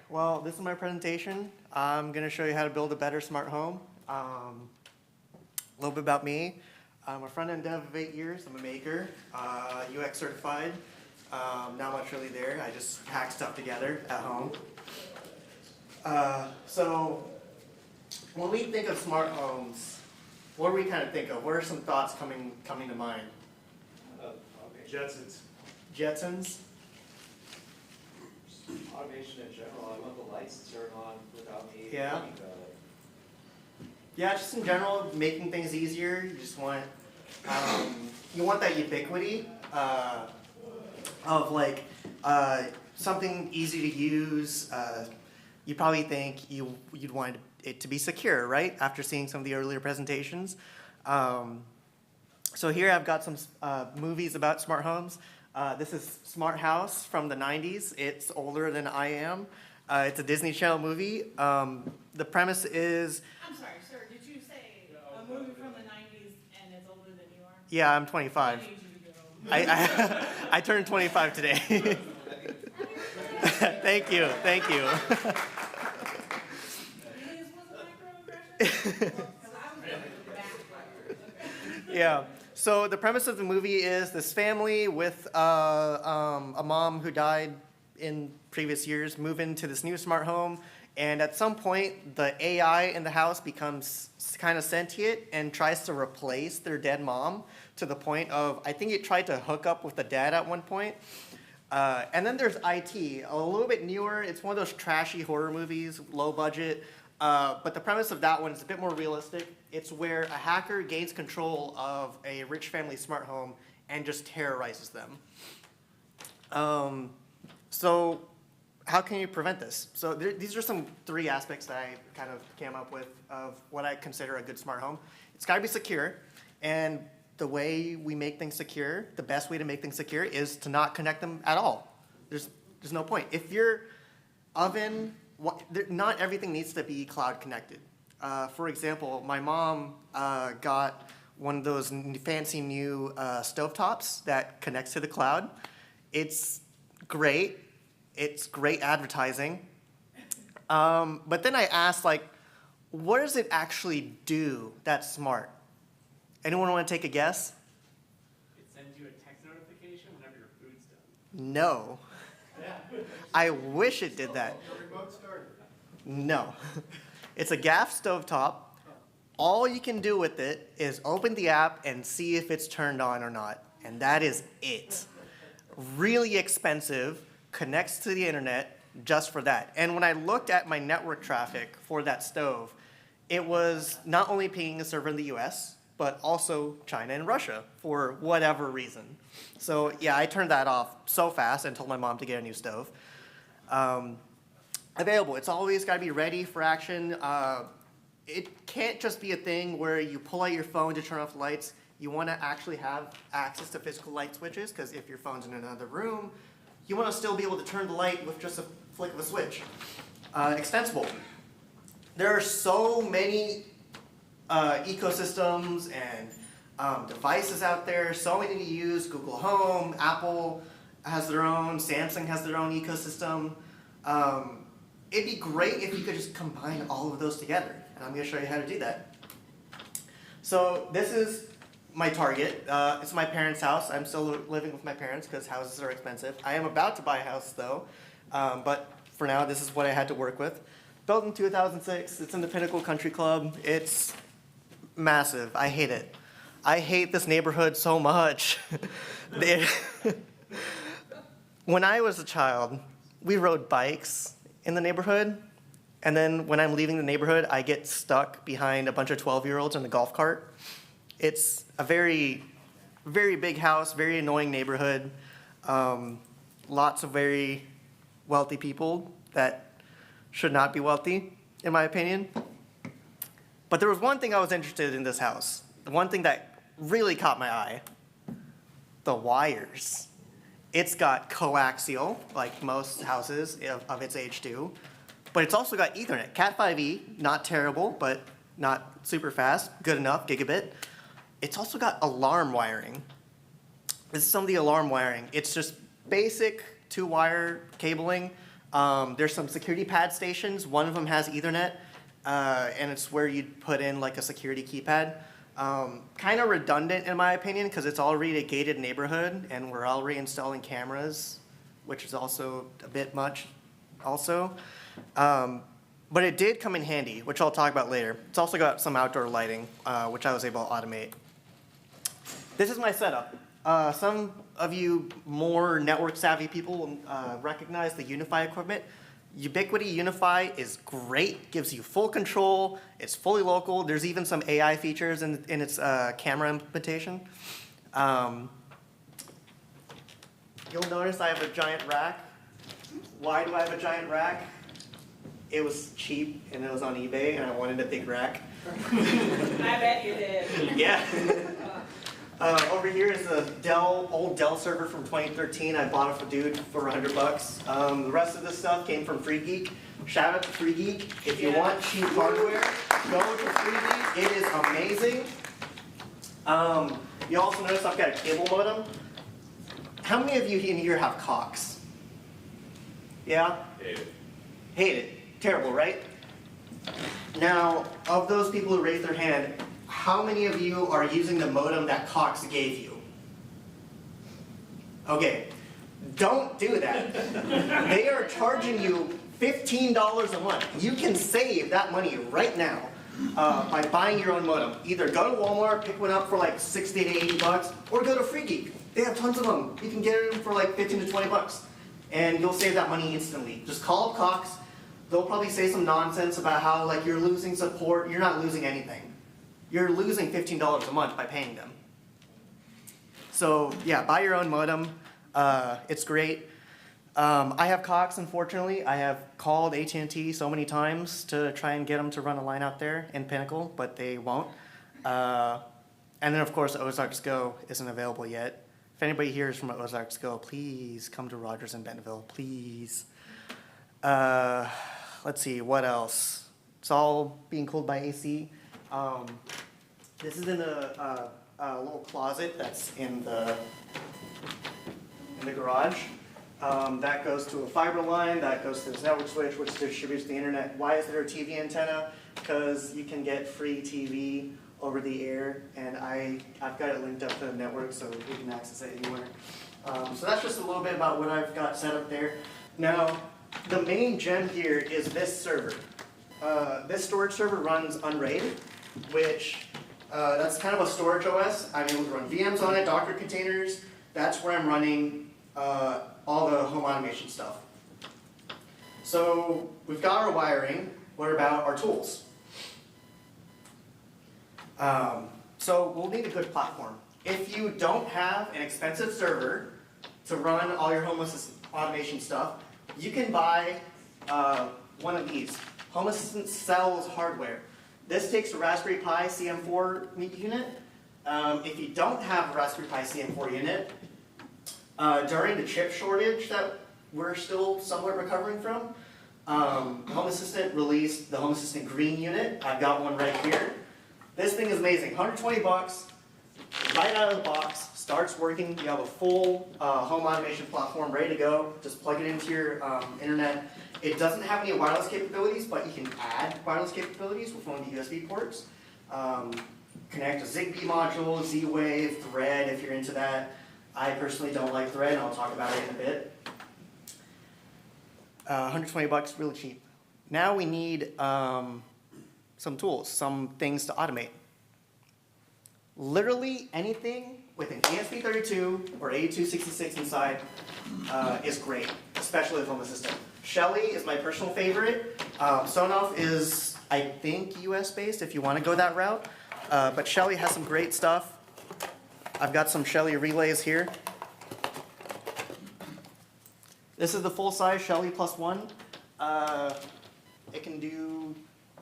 well, this is my presentation. I'm going to show you how to build a better smart home. A little bit about me. I'm a front-end dev of 8 years. I'm a maker, UX certified. Not much really there. I just hack stuff together at home. So when we think of smart homes, what do we kind of think of? What are some thoughts coming to mind? Jetsons. Jetsons? Automation in general. I want the lights to turn on without me Yeah. thinking about it. Yeah, just in general, making things easier. You just want, you want that ubiquity of like something easy to use. You probably think you'd want it to be secure, right? After seeing some of the earlier presentations. So here I've got some movies about smart homes. This is Smart House from the 90s. It's older than I am. It's a Disney Channel movie. The premise is... I'm sorry, sir. Did you say a movie from the 90s and it's older than you are? Yeah, I'm 25. I turned 25 today. Thank you, thank you. Yeah. So the premise of the movie is this family with a mom who died in previous years move into this new smart home, and at some point the AI in the house becomes kind of sentient and tries to replace their dead mom to the point of, I think it tried to hook up with the dad at one point. And then there's IT, a little bit newer. It's one of those trashy horror movies, low budget. But the premise of that one is a bit more realistic. It's where a hacker gains control of a rich family smart home and just terrorizes them. So how can you prevent this? So these are some 3 aspects that I kind of came up with of what I consider a good smart home. It's got to be secure. And the way we make things secure, the best way to make things secure is to not connect them at all. There's no point. If your oven... not everything needs to be cloud connected. For example, my mom got one of those fancy new stovetops that connects to the cloud. It's great. It's great advertising. But then I asked, like, what does it actually do that's smart? Anyone want to take a guess? It sends you a text notification whenever your food's done. No. I wish it did that. No. It's a gas stovetop. All you can do with it is open the app and see if it's turned on or not. And that is it. Really expensive, connects to the internet just for that. And when I looked at my network traffic for that stove, it was not only pinging a server in the US, but also China and Russia for whatever reason. So yeah, I turned that off so fast and told my mom to get a new stove. Available. It's always got to be ready for action. It can't just be a thing where you pull out your phone to turn off the lights. You want to actually have access to physical light switches, because if your phone's in another room, you want to still be able to turn the light with just a flick of a switch. Extensible. There are so many ecosystems and devices out there, so many to use. Google Home, Apple has their own, Samsung has their own ecosystem. It'd be great if you could just combine all of those together, and I'm going to show you how to do that. So this is my target. It's my parents' house. I'm still living with my parents because houses are expensive. I am about to buy a house though, but for now this is what I had to work with. Built in 2006. It's in the Pinnacle Country Club. It's massive. I hate it. I hate this neighborhood so much. When I was a child, we rode bikes in the neighborhood, and then when I'm leaving the neighborhood, I get stuck behind a bunch of 12-year-olds in the golf cart. It's a very, very big house, very annoying neighborhood. Lots of very wealthy people that should not be wealthy, in my opinion. But there was one thing I was interested in this house. The one thing that really caught my eye. The wires. It's got coaxial, like most houses of its age do. But it's also got Ethernet. Cat5e, not terrible, but not super fast. Good enough, gigabit. It's also got alarm wiring. This is some of the alarm wiring. It's just basic 2-wire cabling. There's some security pad stations. One of them has Ethernet, and it's where you'd put in like a security keypad. Kind of redundant in my opinion because it's already a gated neighborhood and we're already installing cameras, which is also a bit much also. But it did come in handy, which I'll talk about later. It's also got some outdoor lighting, which I was able to automate. This is my setup. Some of you more network savvy people will recognize the Unifi equipment. Ubiquiti Unifi is great, gives you full control, it's fully local. There's even some AI features in its camera implementation. You'll notice I have a giant rack. Why do I have a giant rack? It was cheap and it was on eBay and I wanted a big rack. I bet you did. Yeah. Over here is a old Dell server from 2013. I bought it for dude for $100. The rest of this stuff came from FreeGeek. Shout out to FreeGeek. If you want cheap hardware, go to FreeGeek. It is amazing. You also notice I've got a cable modem. How many of you in here have Cox? Yeah? Hate it. Hate it. Terrible, right? Now, of those people who raised their hand, how many of you are using the modem that Cox gave you? Okay, don't do that. They are charging you $15 a month. You can save that money right now by buying your own modem. Either go to Walmart, pick one up for like 60 to 80 bucks, or go to FreeGeek. They have tons of them. You can get them for like 15 to 20 bucks. And you'll save that money instantly. Just call up Cox. They'll probably say some nonsense about how like you're losing support. You're not losing anything. You're losing $15 a month by paying them. So yeah, buy your own modem. It's great. I have Cox, unfortunately. I have called AT&T so many times to try and get them to run a line out there in Pinnacle, but they won't. And then of course Ozarks Go isn't available yet. If anybody here is from Ozarks Go, please come to Rogers in Bentonville, please. Let's see, what else? It's all being cooled by AC. This is in a little closet that's in the garage. That goes to a fiber line, that goes to this network switch, which distributes the internet. Why is there a TV antenna? Because you can get free TV over the air, and I've got it linked up to the network so we can access it anywhere. So that's just a little bit about what I've got set up there. Now, the main gem here is this server. This storage server runs Unraid, which that's kind of a storage OS. I'm able to run VMs on it, Docker containers. That's where I'm running all the home automation stuff. So we've got our wiring. What about our tools? So we'll need a good platform. If you don't have an expensive server to run all your home automation stuff, you can buy one of these. Home Assistant sells hardware. This takes a Raspberry Pi CM4 unit. If you don't have a Raspberry Pi CM4 unit, during the chip shortage that we're still somewhat recovering from, Home Assistant released the Home Assistant Green unit. I've got one right here. This thing is amazing, 120 bucks, right out of the box, starts working. You have a full home automation platform ready to go. Just plug it into your internet. It doesn't have any wireless capabilities, but you can add wireless capabilities with one of the USB ports. Connect a Zigbee module, Z-Wave, Thread if you're into that. I personally don't like Thread, and I'll talk about it in a bit. 120 bucks, really cheap. Now we need some tools, some things to automate. Literally anything with an ESP32 or 8266 inside is great, especially with Home Assistant. Shelly is my personal favorite. Sonoff is, I think, US based if you want to go that route. But Shelly has some great stuff. I've got some Shelly relays here. This is the full-size Shelly Plus One. It can do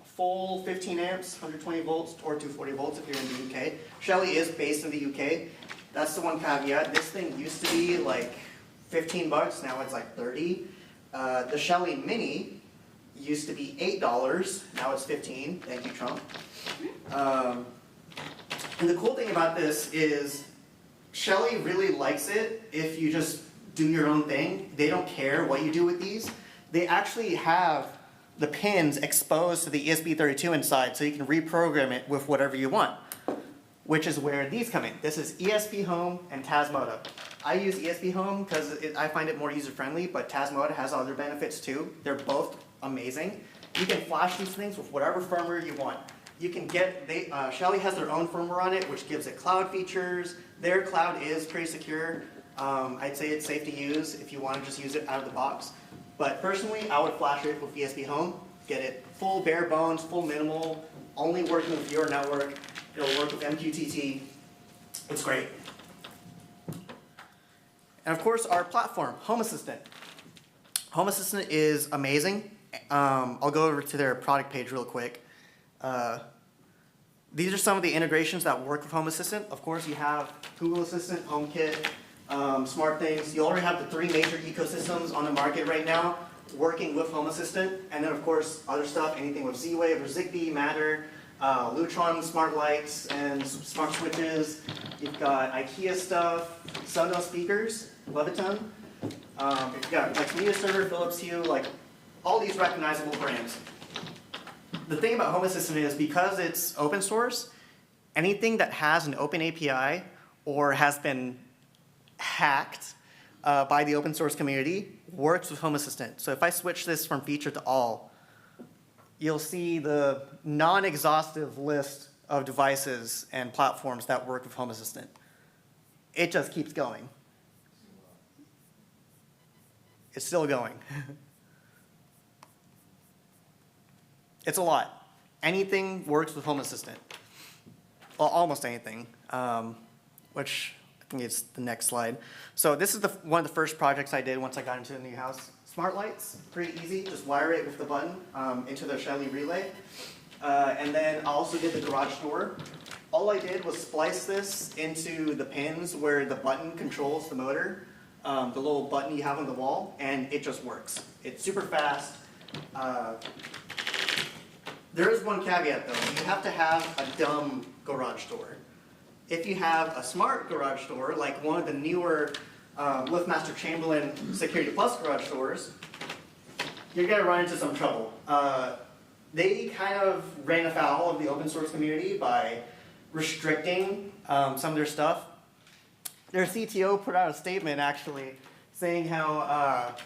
full 15 amps, 120 volts, or 240 volts if you're in the UK. Shelly is based in the UK. That's the one caveat. This thing used to be like 15 bucks, now it's like 30. The Shelly Mini used to be $8, now it's 15. Thank you, Trump. And the cool thing about this is Shelly really likes it if you just do your own thing. They don't care what you do with these. they actually have the pins exposed to the ESP32 inside, so you can reprogram it with whatever you want, which is where these come in. This is ESPHome and Tasmota. I use ESPHome because I find it more user-friendly, but Tasmota has other benefits too. They're both amazing. You can flash these things with whatever firmware you want. You can get, Shelly has their own firmware on it, which gives it cloud features. Their cloud is pretty secure. I'd say it's safe to use if you want to just use it out of the box. But personally, I would flash it with ESPHome. Get it full bare bones, full minimal, only working with your network. It'll work with MQTT. It's great. And of course, our platform, Home Assistant. Home Assistant is amazing. I'll go over to their product page real quick. These are some of the integrations that work with Home Assistant. Of course, you have Google Assistant, HomeKit, SmartThings. You already have the 3 major ecosystems on the market right now working with Home Assistant. And then, of course, other stuff, anything with Z-Wave or Zigbee, Matter, Lutron smart lights and smart switches. You've got IKEA stuff, Sonos speakers, Leviton. You've got like Media Server, Phillips Hue, like all these recognizable brands. The thing about Home Assistant is because it's open source, anything that has an open API or has been hacked by the open source community works with Home Assistant. So if I switch this from feature to all, you'll see the non-exhaustive list of devices and platforms that work with Home Assistant. It just keeps going. It's still going. It's a lot. Anything works with Home Assistant. Well, almost anything, which I think is the next slide. So this is one of the first projects I did once I got into the new house. Smart lights, pretty easy. Just wire it with the button into the Shelly relay. And then I also did the garage door. All I did was splice this into the pins where the button controls the motor, the little button you have on the wall, and it just works. It's super fast. There is one caveat though. You have to have a dumb garage door. If you have a smart garage door, like one of the newer Liftmaster Chamberlain Security Plus garage doors, you're going to run into some trouble. They kind of ran afoul of the open source community by restricting some of their stuff. Their CTO put out a statement actually saying how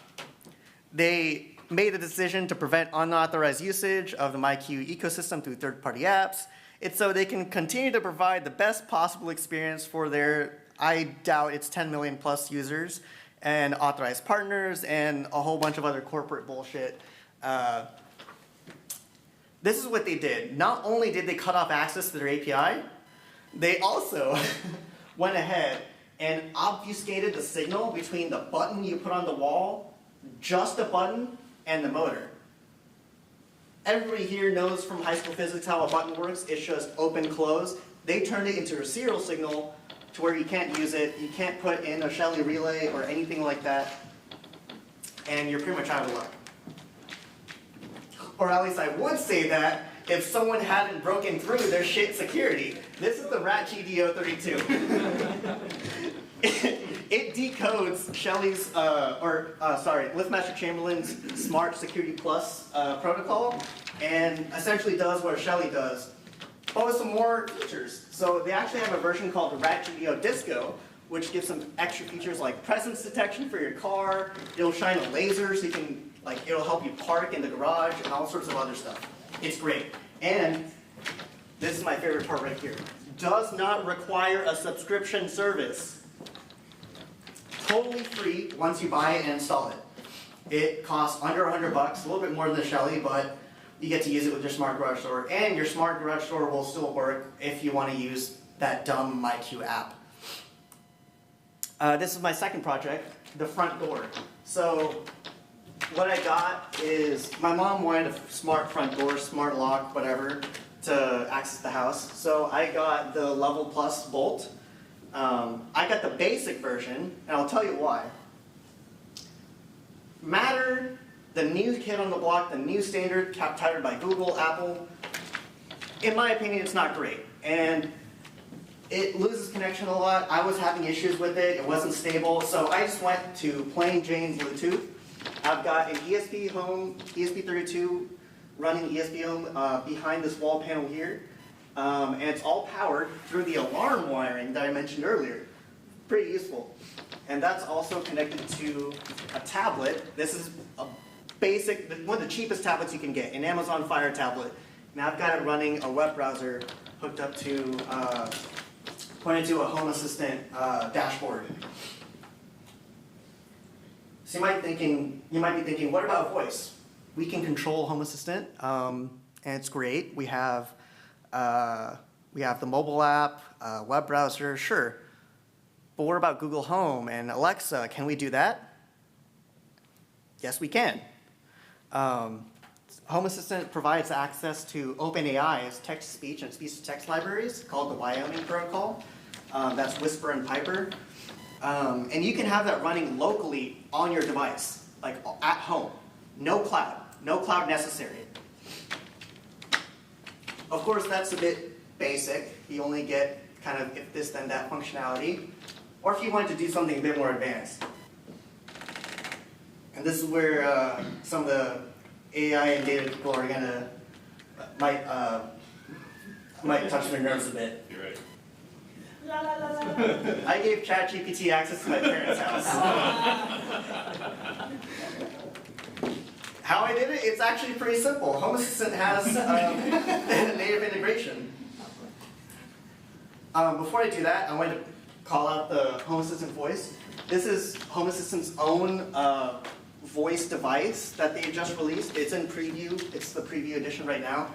they made the decision to prevent unauthorized usage of the MyQ ecosystem through third-party apps. It's so they can continue to provide the best possible experience for their, I doubt it's 10 million plus users, and authorized partners, and a whole bunch of other corporate bullshit. This is what they did. Not only did they cut off access to their API, they also went ahead and obfuscated the signal between the button you put on the wall, just the button, and the motor. Everybody here knows from high school physics how a button works. It's just open, close. They turned it into a serial signal to where you can't use it. You can't put in a Shelly relay or anything like that. And you're pretty much out of luck. Or at least I would say that if someone hadn't broken through their shit security. This is the RAT GDO32. It decodes Shelly's, Liftmaster Chamberlain's Smart Security Plus protocol, and essentially does what Shelly does, but with some more features. So they actually have a version called the RAT GDO Disco, which gives some extra features like presence detection for your car. It'll shine a laser so you can, it'll help you park in the garage and all sorts of other stuff. It's great. And this is my favorite part right here. Does not require a subscription service. Totally free once you buy it and install it. It costs under $100, a little bit more than the Shelly, but you get to use it with your smart garage door, and your smart garage door will still work if you want to use that dumb MyQ app. This is my second project, the front door. So what I got is, my mom wanted a smart front door, smart lock, whatever, to access the house. So I got the Level Plus bolt. I got the basic version, and I'll tell you why. Matter, the new kid on the block, the new standard touted by Google, Apple, in my opinion, it's not great. And it loses connection a lot. I was having issues with it. It wasn't stable. So I just went to plain Jane Bluetooth. I've got an ESPHome, ESP32 running ESPHome behind this wall panel here. And it's all powered through the alarm wiring that I mentioned earlier. Pretty useful. And that's also connected to a tablet. This is a basic, one of the cheapest tablets you can get, an Amazon Fire tablet. And I've got it running a web browser hooked up to, pointed to a Home Assistant dashboard. So you might be thinking, what about voice? We can control Home Assistant, and it's great. We have the mobile app, web browser, sure. But what about Google Home and Alexa? Can we do that? Yes, we can. Home Assistant provides access to OpenAI's text-to-speech and speech-to-text libraries called the Wyoming protocol. That's Whisper and Piper. And you can have that running locally on your device, like at home. No cloud necessary. Of course, that's a bit basic. You only get kind of if this, then that functionality. Or if you want to do something a bit more advanced. And this is where some of the AI and data people are gonna, might touch their nerves a bit. You're right. La la la la la. I gave Chat-GPT access to my parents' house. How I did it? It's actually pretty simple. Home Assistant has a native integration. Before I do that, I want to call out the Home Assistant voice. This is Home Assistant's own voice device that they just released. It's in preview. It's the preview edition right now.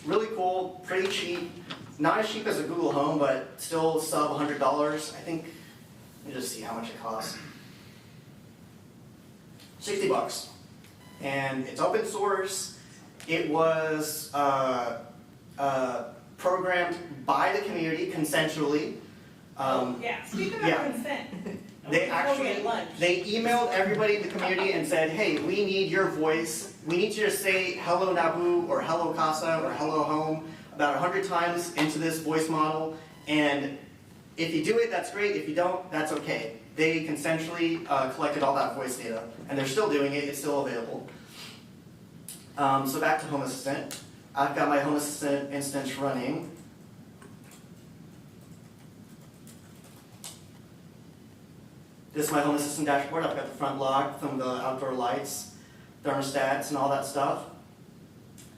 Really cool, pretty cheap. Not as cheap as a Google Home, but still sub $100. I think, let me just see how much it costs. $60. And it's open source. It was programmed by the community consensually. Yeah, speaking of yeah. consent. They They emailed everybody in the community and said, hey, we need your voice. We need you to say hello Nabu or hello Casa or hello home about 100 times into this voice model. And if you do it, that's great. If you don't, that's okay. They consensually collected all that voice data. And they're still doing it. It's still available. So back to Home Assistant. I've got my Home Assistant instance running. This is my Home Assistant dashboard. I've got the front log, some of the outdoor lights, thermostats, and all that stuff.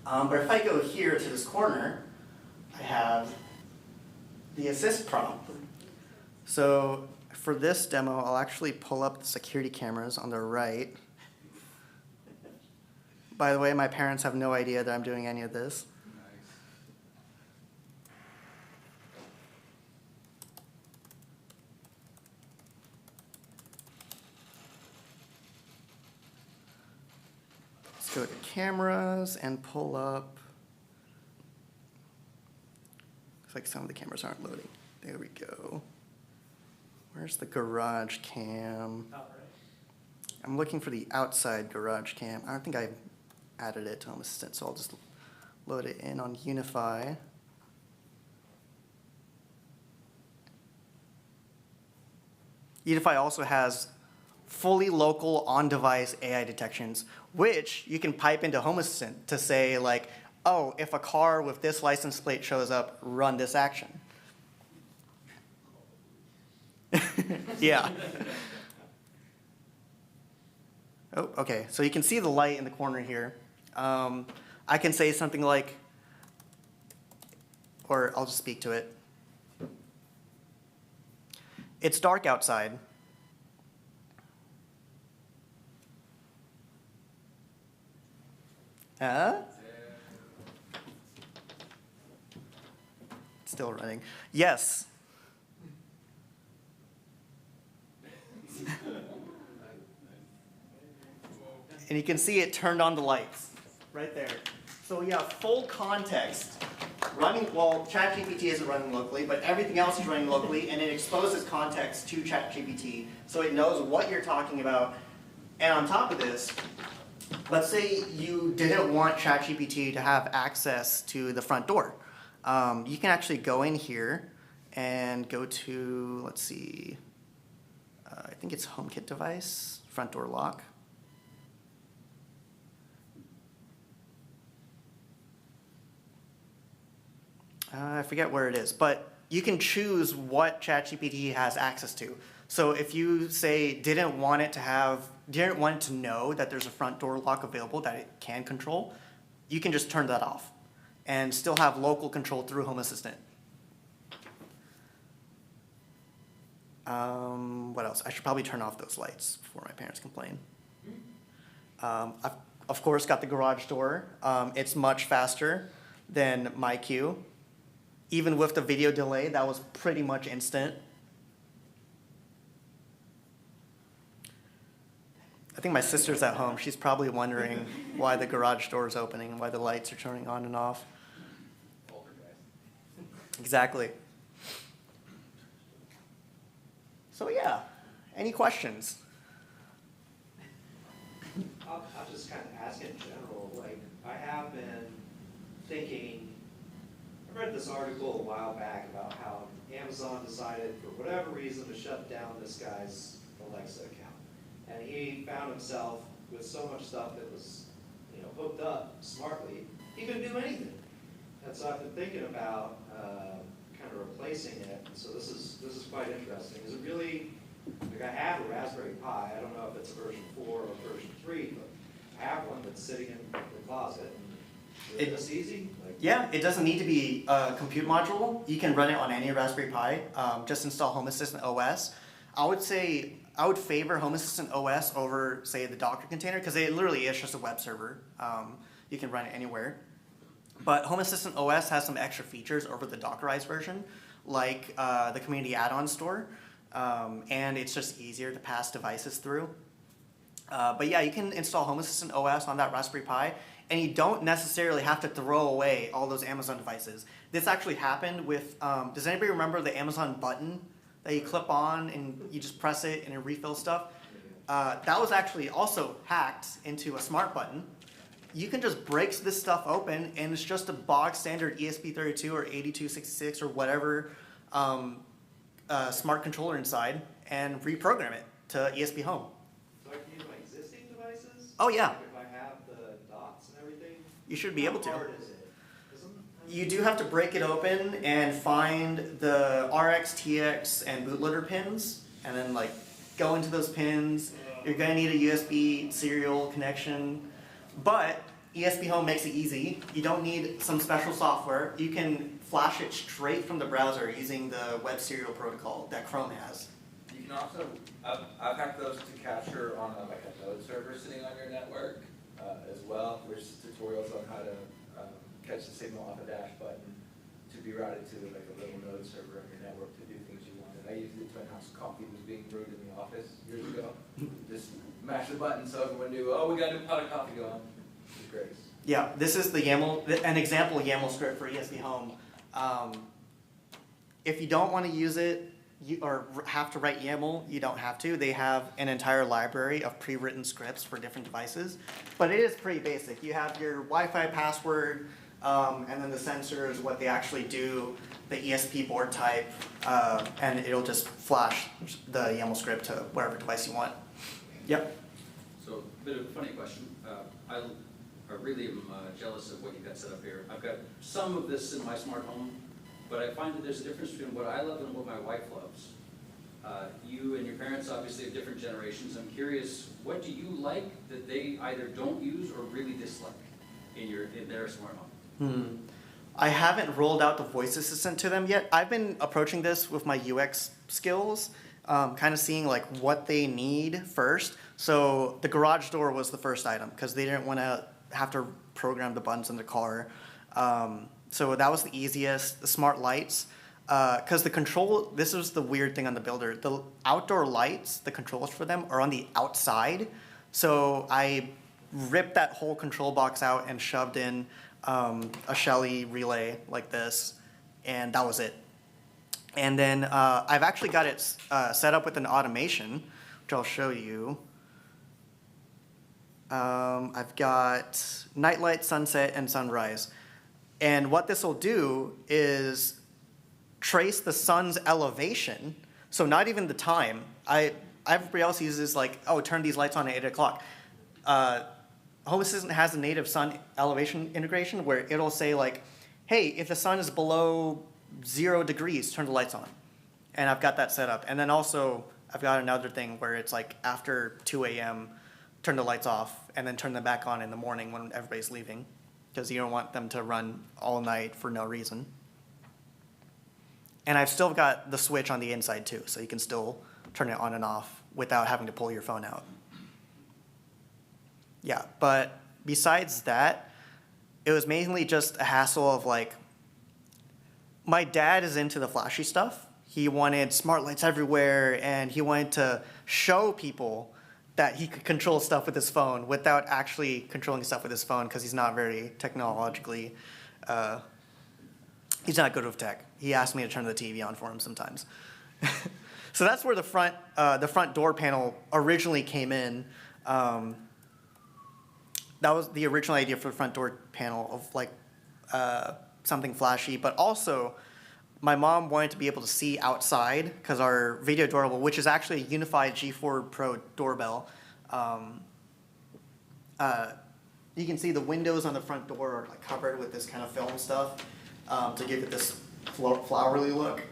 But if I go here to this corner, I have the assist prompt. So for this demo, I'll actually pull up the security cameras on the right. By the way, my parents have no idea that I'm doing any of this. Let's go to cameras and pull up. Looks like some of the cameras aren't loading. There we go. Where's the garage cam? I'm looking for the outside garage cam. I don't think I've added it to Home Assistant, so I'll just load it in on Unify. Unify also has fully local on-device AI detections, which you can pipe into Home Assistant to say like, oh, if a car with this license plate shows up, run this action. Yeah. Oh, okay, so you can see the light in the corner here. I can say something like, or I'll just speak to it. It's dark outside. Huh? It's still running. Yes. And you can see it turned on the lights right there. So yeah, full context. Running, well, Chat-GPT isn't running locally, but everything else is running locally, and it exposes context to Chat-GPT, so it knows what you're talking about. And on top of this, let's say you didn't want Chat-GPT to have access to the front door. You can actually go in here and go to, let's see, I think it's HomeKit device front door lock. I forget where it is, but you can choose what Chat-GPT has access to. So if you say didn't want it to know that there's a front door lock available that it can control, you can just turn that off and still have local control through Home Assistant. What else? I should probably turn off those lights before my parents complain. I've, of course, got the garage door. It's much faster than MyQ. Even with the video delay, that was pretty much instant. I think my sister's at home. She's probably wondering why the garage door is opening and why the lights are turning on and off. Exactly. So yeah, any questions? I'll just kind of ask in general, like, I have been thinking, I read this article a while back about how Amazon decided, for whatever reason, to shut down this guy's Alexa account. And he found himself with so much stuff that was, hooked up smartly, he couldn't do anything. And so I've been thinking about kind of replacing it. And so this is quite interesting. Is it really, like, I have a Raspberry Pi. I don't know if it's a version 4 or version 3, but I have one that's sitting in the closet. Is this easy? Yeah, it doesn't need to be a compute module. You can run it on any Raspberry Pi. Just install Home Assistant OS. I would favor Home Assistant OS over, say, the Docker container, because it literally is just a web server. You can run it anywhere. But Home Assistant OS has some extra features over the Dockerized version, like the community add-on store, and it's just easier to pass devices through. But yeah, you can install Home Assistant OS on that Raspberry Pi, and you don't necessarily have to throw away all those Amazon devices. This actually happened with, does anybody remember the Amazon button that you clip on and you just press it and it refills stuff? That was actually also hacked into a smart button. You can just break this stuff open, and it's just a bog standard ESP32 or 8266 or whatever smart controller inside, and reprogram it to ESPHome. So I can use my existing devices? Oh yeah. Like if I have the dots and everything? You should be able to. How hard is it? You do have to break it open and find the RX, TX, and bootloader pins, and then go into those pins. You're gonna need a USB serial connection, but ESPHome makes it easy. You don't need some special software. You can flash it straight from the browser using the web serial protocol that Chrome has. You can also, I've hacked those to capture on a node server sitting on your network as well. There's tutorials on how to catch the signal off a dash button to be routed to a little node server on your network to do things you wanted. I used it when house coffee was being brewed in the office years ago. Just mash the button so everyone knew, oh, we got a new pot of coffee going. It was great. Yeah, this is the YAML, an example YAML script for ESPHome. If you don't want to use it or have to write YAML, you don't have to. They have an entire library of pre-written scripts for different devices, but it is pretty basic. You have your Wi-Fi password, and then the sensors, what they actually do, the ESP board type, and it'll just flash the YAML script to whatever device you want. Yep. So, a bit of a funny question. I really am jealous of what you've got set up here. I've got some of this in my smart home, but I find that there's a difference between what I love and what my wife loves. You and your parents obviously have different generations. I'm curious, what do you like that they either don't use or really dislike in their smart home? I haven't rolled out the voice assistant to them yet. I've been approaching this with my UX skills, kind of seeing what they need first. So the garage door was the first item because they didn't want to have to program the buttons in the car. So that was the easiest. The smart lights, because the control, this was the weird thing on the builder. The outdoor lights, the controls for them are on the outside. So I ripped that whole control box out and shoved in a Shelly relay like this, and that was it. And then I've actually got it set up with an automation, which I'll show you. I've got nightlight, sunset, and sunrise. And what this will do is trace the sun's elevation, so not even the time. everybody else uses like, oh, turn these lights on at 8 o'clock. Home Assistant has a native sun elevation integration where it'll say like, hey, if the sun is below 0 degrees, turn the lights on. And I've got that set up. And then also, I've got another thing where it's like after 2 a.m., turn the lights off and then turn them back on in the morning when everybody's leaving, because you don't want them to run all night for no reason. And I've still got the switch on the inside too, so you can still turn it on and off without having to pull your phone out. Yeah, but besides that, it was mainly just a hassle of like, my dad is into the flashy stuff. He wanted smart lights everywhere, and he wanted to show people that he could control stuff with his phone without actually controlling stuff with his phone, because he's not very technologically, he's not good with tech. He asked me to turn the TV on for him sometimes. So that's where the front door panel originally came in. That was the original idea for the front door panel of like something flashy, but also my mom wanted to be able to see outside because our video doorbell, which is actually a unified G4 Pro doorbell, you can see the windows on the front door are like covered with this kind of film stuff to give it this flowery look.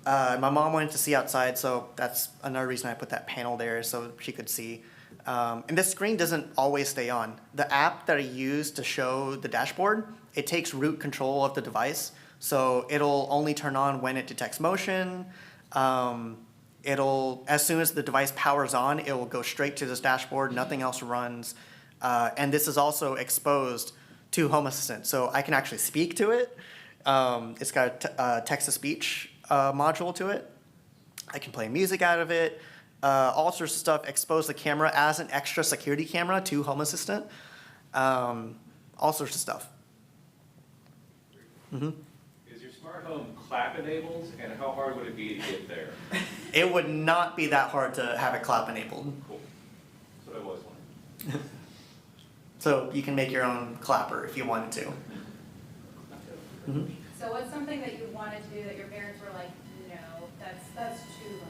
My mom wanted to see outside, so that's another reason I put that panel there so she could see. And this screen doesn't always stay on. The app that I use to show the dashboard, it takes root control of the device. So it'll only turn on when it detects motion. As soon as the device powers on, it will go straight to this dashboard. Nothing else runs. And this is also exposed to Home Assistant. So I can actually speak to it. It's got a text-to-speech module to it. I can play music out of it. All sorts of stuff, expose the camera as an extra security camera to Home Assistant. All sorts of stuff. Mm-hmm. Is your smart home clap enabled, and how hard would it be to get there? It would not be that hard to have it clap enabled. Cool. That's what I was wondering. So you can make your own clapper if you wanted to. Mm-hmm. So what's something that you wanted to do that your parents were like, no, that's too much?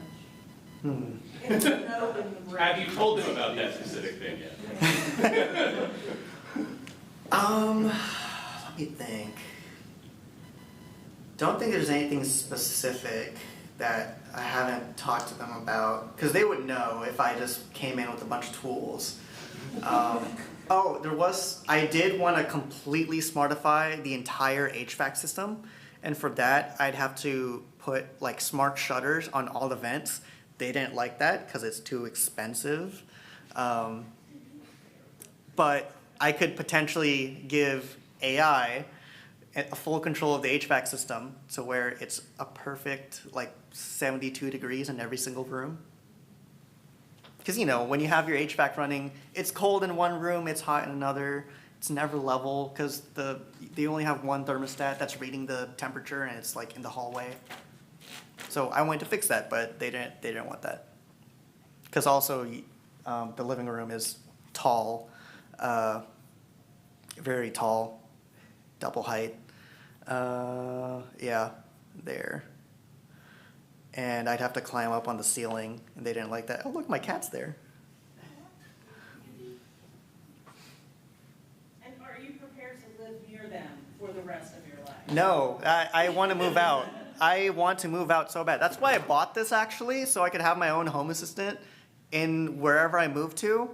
Have you told them about that specific thing yet? Let me think. Don't think there's anything specific that I haven't talked to them about, because they would know if I just came in with a bunch of tools. I did want to completely smartify the entire HVAC system, and for that I'd have to put like smart shutters on all the vents. They didn't like that because it's too expensive. But I could potentially give AI a full control of the HVAC system to where it's a perfect like 72 degrees in every single room. Because when you have your HVAC running, it's cold in one room, it's hot in another. It's never level because they only have one thermostat that's reading the temperature, and it's like in the hallway. So I wanted to fix that, but they didn't want that. Because also the living room is tall, very tall, double height. Yeah, there. And I'd have to climb up on the ceiling, and they didn't like that. Oh, look, my cat's there. And are you prepared to live near them for the rest of your life? No, I want to move out. I want to move out so bad. That's why I bought this, actually, so I could have my own Home Assistant in wherever I move to.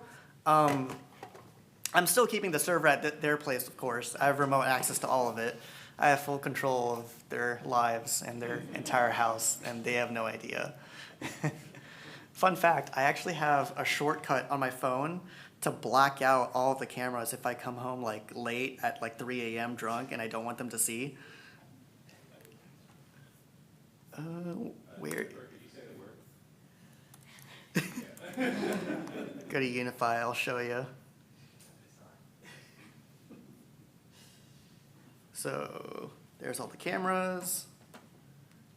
I'm still keeping the server at their place, of course. I have remote access to all of it. I have full control of their lives and their entire house, and they have no idea. Fun fact, I actually have a shortcut on my phone to black out all of the cameras if I come home like late at like 3 a.m. drunk and I don't want them to see. Where? Go to Unify, I'll show you. So there's all the cameras.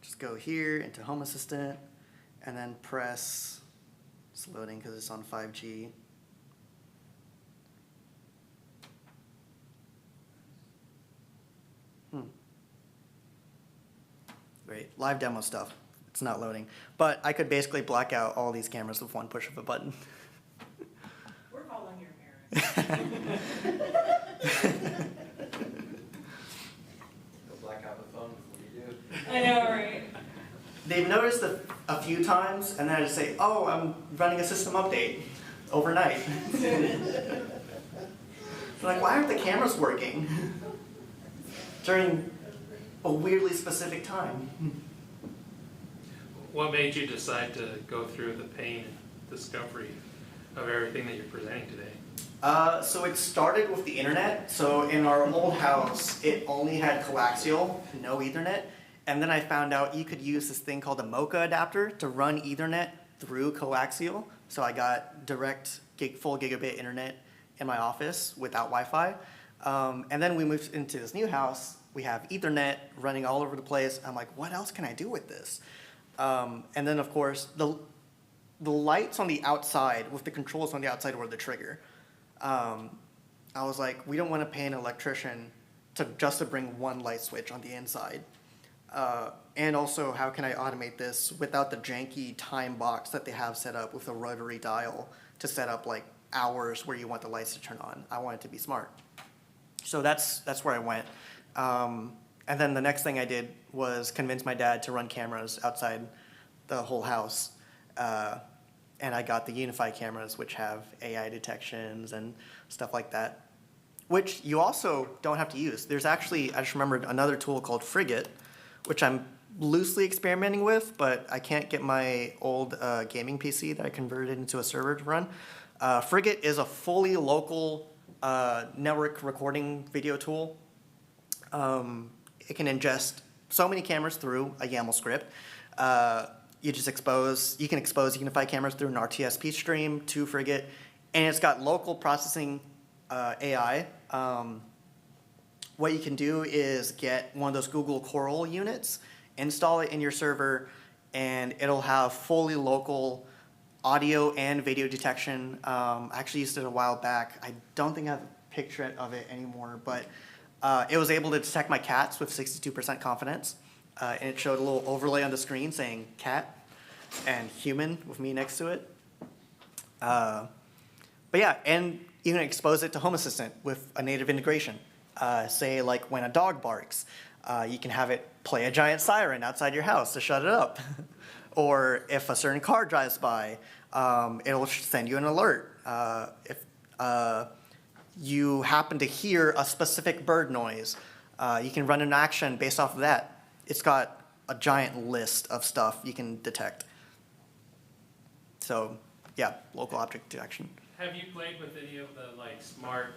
Just go here into Home Assistant and then press, it's loading because it's on 5G. Great, live demo stuff. It's not loading. But I could basically black out all these cameras with one push of a button. We're calling your parents. You'll black out the phone before you do. I know, right? They've noticed a few times, and then I just say, oh, I'm running a system update overnight. They're like, why aren't the cameras working during a weirdly specific time? What made you decide to go through the pain and discovery of everything that you're presenting today? So it started with the internet. So in our old house, it only had coaxial, no Ethernet. And then I found out you could use this thing called a Mocha adapter to run Ethernet through coaxial. So I got direct full gigabit internet in my office without Wi-Fi. And then we moved into this new house. We have Ethernet running all over the place. I'm like, what else can I do with this? And then, of course, the lights on the outside with the controls on the outside were the trigger. I was like, we don't want to pay an electrician just to bring one light switch on the inside. And also, how can I automate this without the janky time box that they have set up with a rotary dial to set up like hours where you want the lights to turn on? I want it to be smart. So that's where I went. And then the next thing I did was convince my dad to run cameras outside the whole house. And I got the Unify cameras, which have AI detections and stuff like that, which you also don't have to use. There's actually, I just remembered another tool called Frigrate, which I'm loosely experimenting with, but I can't get my old gaming PC that I converted into a server to run. Frigrate is a fully local network recording video tool. It can ingest so many cameras through a YAML script. You can expose Unify cameras through an RTSP stream to Frigrate, and it's got local processing AI. What you can do is get one of those Google Coral units, install it in your server, and it'll have fully local audio and video detection. I actually used it a while back. I don't think I have a picture of it anymore, but it was able to detect my cats with 62% confidence. And it showed a little overlay on the screen saying cat and human with me next to it. But yeah, and you can expose it to Home Assistant with a native integration. Say like when a dog barks, you can have it play a giant siren outside your house to shut it up. Or if a certain car drives by, it'll send you an alert. If you happen to hear a specific bird noise, you can run an action based off of that. It's got a giant list of stuff you can detect. So yeah, local object detection. Have you played with any of the like smart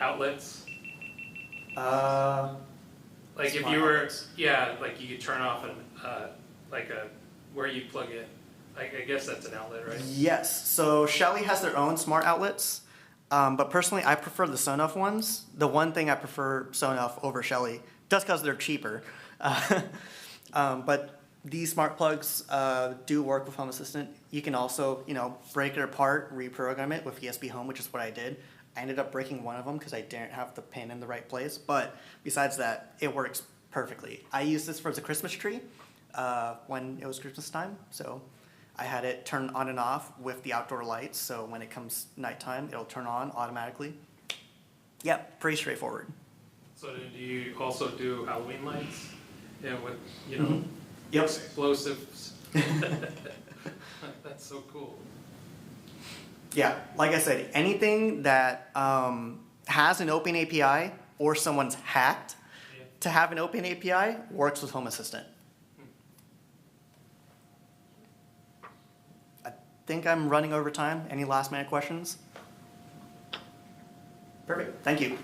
outlets? Like if Smart you were, outlets. yeah, like you could turn off where you plug in. I guess that's an outlet, right? Yes. So Shelly has their own smart outlets, but personally, I prefer the Sonoff ones. The one thing I prefer Sonoff over Shelly, just because they're cheaper. But these smart plugs do work with Home Assistant. You can also, break it apart, reprogram it with ESPHome, which is what I did. I ended up breaking one of them because I didn't have the pin in the right place. But besides that, it works perfectly. I used this for the Christmas tree when it was Christmas time. So I had it turn on and off with the outdoor lights. So when it comes nighttime, it'll turn on automatically. Yeah, pretty straightforward. So do you also do Halloween lights? Yeah, with Yep. explosives. That's so cool. Yeah, like I said, anything that has an open API or someone's hacked to have an open API works with Home Assistant. I think I'm running over time. Any last minute questions? Perfect, thank you.